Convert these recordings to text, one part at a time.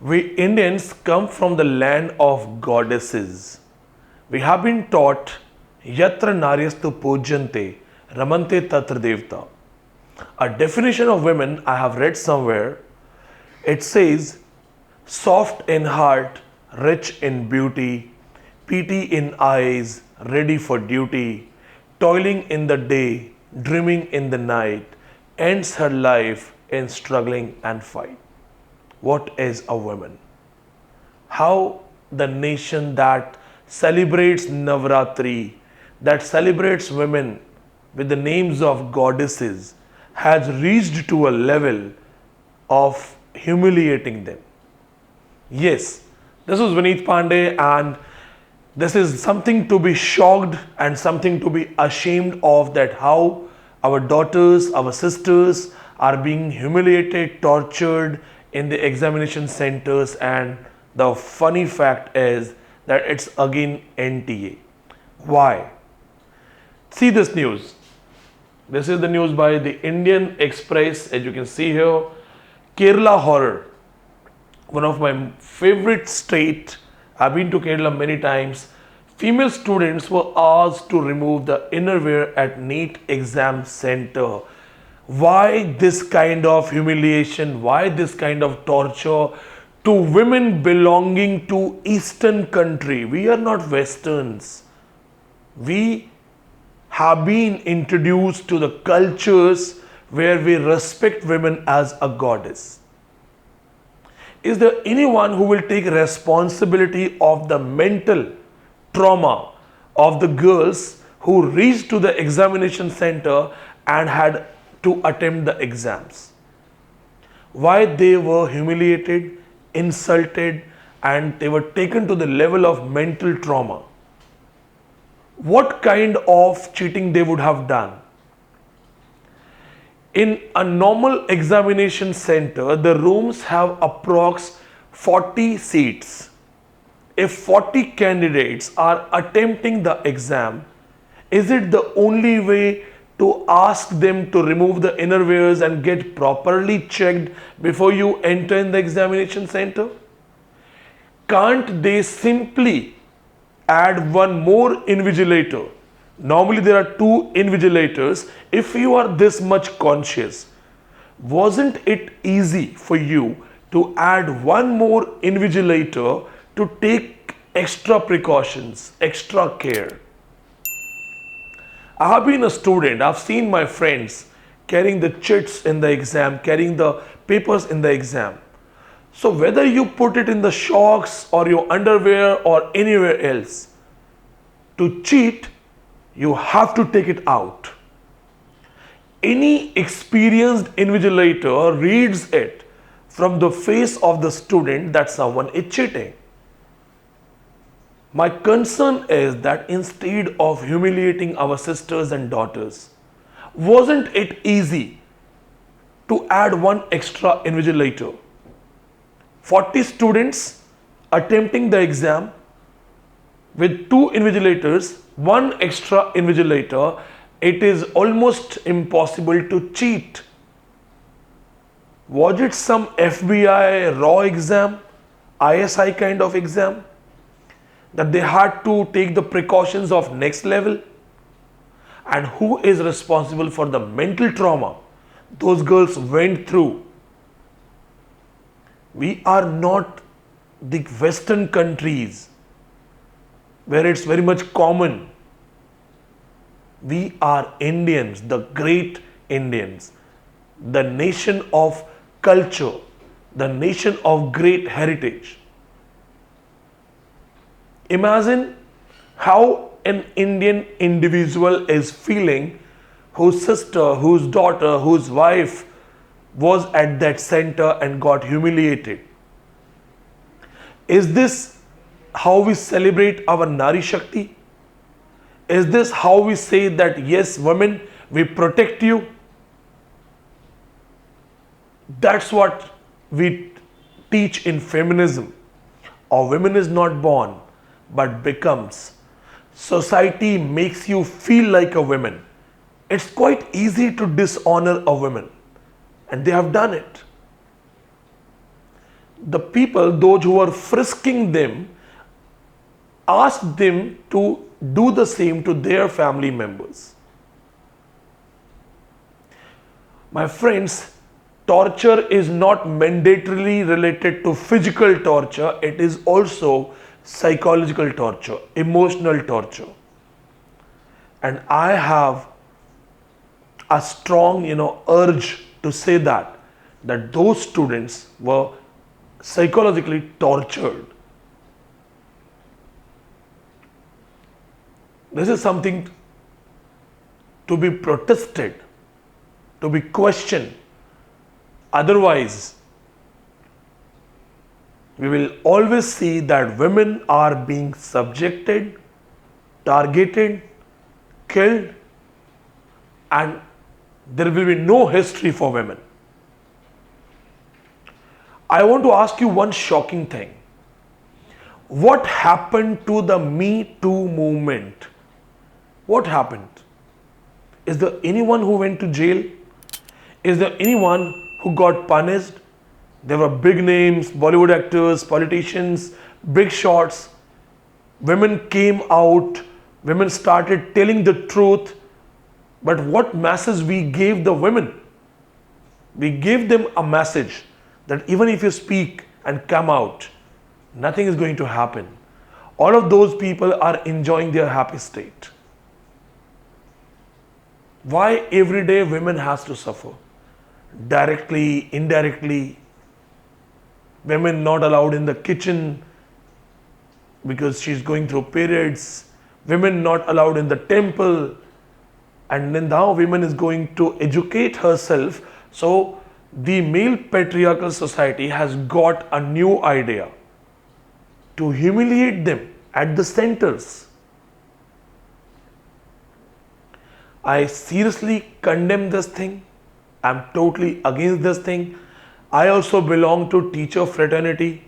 We Indians come from the land of goddesses. We have been taught Yatra Naryastu Pujante Ramante Tatra Devta. A definition of women I have read somewhere. It says soft in heart, rich in beauty, pretty in eyes, ready for duty, toiling in the day, dreaming in the night, ends her life in struggling and fight. What is a woman? How the nation that celebrates Navratri, that celebrates women with the names of goddesses, has reached to a level of humiliating them. Yes, this is Vineet Pandey, and this is something to be shocked and something to be ashamed of, that how our daughters, our sisters are being humiliated, tortured in the examination centers. And the funny fact is that it's again NTA. Why? See this news. This is the news by the Indian Express, as you can see here. Kerala horror, one of my favorite state. I've been to Kerala many times. Female students were asked to remove the innerwear at NEET exam center. Why this kind of humiliation? Why this kind of torture to women belonging to Eastern country? We are not Westerns. We have been introduced to the cultures where we respect women as a goddess. Is there anyone who will take responsibility of the mental trauma of the girls who reached to the examination center and had to attempt the exams? Why they were humiliated, insulted, and they were taken to the level of mental trauma? What kind of cheating they would have done? In a normal examination center, the rooms have approx 40 seats. If 40 candidates are attempting the exam, is it the only way to ask them to remove the innerwears and get properly checked before you enter in the examination center? Can't they simply add one more invigilator? Normally there are two invigilators. If you are this much conscious, wasn't it easy for you to add one more invigilator to take extra precautions, extra care? I have been a student. I've seen my friends carrying the chits in the exam, carrying the papers in the exam. So whether you put it in the shocks or your underwear or anywhere else, to cheat, you have to take it out. Any experienced invigilator reads it from the face of the student that someone is cheating. My concern is that instead of humiliating our sisters and daughters, wasn't it easy to add one extra invigilator? 40 students attempting the exam with two invigilators, one extra invigilator, it is almost impossible to cheat. Was it some FBI raw exam, ISI kind of exam, that they had to take the precautions of next level? And who is responsible for the mental trauma those girls went through? We are not the Western countries where it's very much common. We are Indians, the great Indians, the nation of culture, the nation of great heritage. Imagine how an Indian individual is feeling whose sister, whose daughter, whose wife was at that center and got humiliated. Is this how we celebrate our Nari Shakti? Is this how we say that yes, women, we protect you? That's what we teach in feminism. A woman is not born but becomes. Society makes you feel like a woman. It's quite easy to dishonor a woman, and they have done it. the people, those who were frisking them, asked them to do the same to their family members. My friends, torture is not mandatorily related to physical torture, it is also psychological torture, emotional torture. And I have a strong, urge to say that those students were psychologically tortured. This is something to be protested, to be questioned. Otherwise, we will always see that women are being subjected, targeted, killed, and there will be no history for women. I want to ask you one shocking thing. What happened to the Me Too movement? What happened? Is there anyone who went to jail? Is there anyone who got punished? There were big names, Bollywood actors, politicians, big shots. Women came out, women started telling the truth. But what message we gave the women? We gave them a message that even if you speak and come out, nothing is going to happen. All of those people are enjoying their happy state. Why every day women has to suffer? Directly, indirectly. Women not allowed in the kitchen because she's going through periods. Women not allowed in the temple. And then now women is going to educate herself. So the male patriarchal society has got a new idea to humiliate them at the centers. I seriously condemn this thing. I'm totally against this thing. I also belong to teacher fraternity,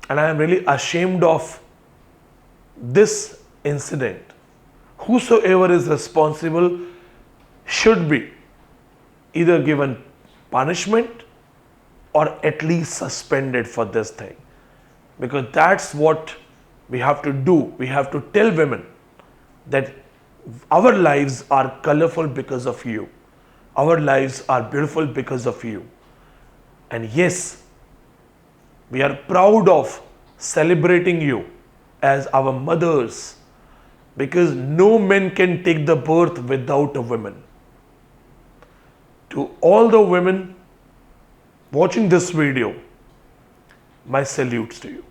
and I am really ashamed of this incident. Whosoever is responsible should be either given punishment or at least suspended for this thing, because that's what we have to do. We have to tell women that our lives are colorful because of you. Our lives are beautiful because of you. And yes, we are proud of celebrating you as our mothers, because no man can take the birth without a woman. To all the women watching this video, my salutes to you.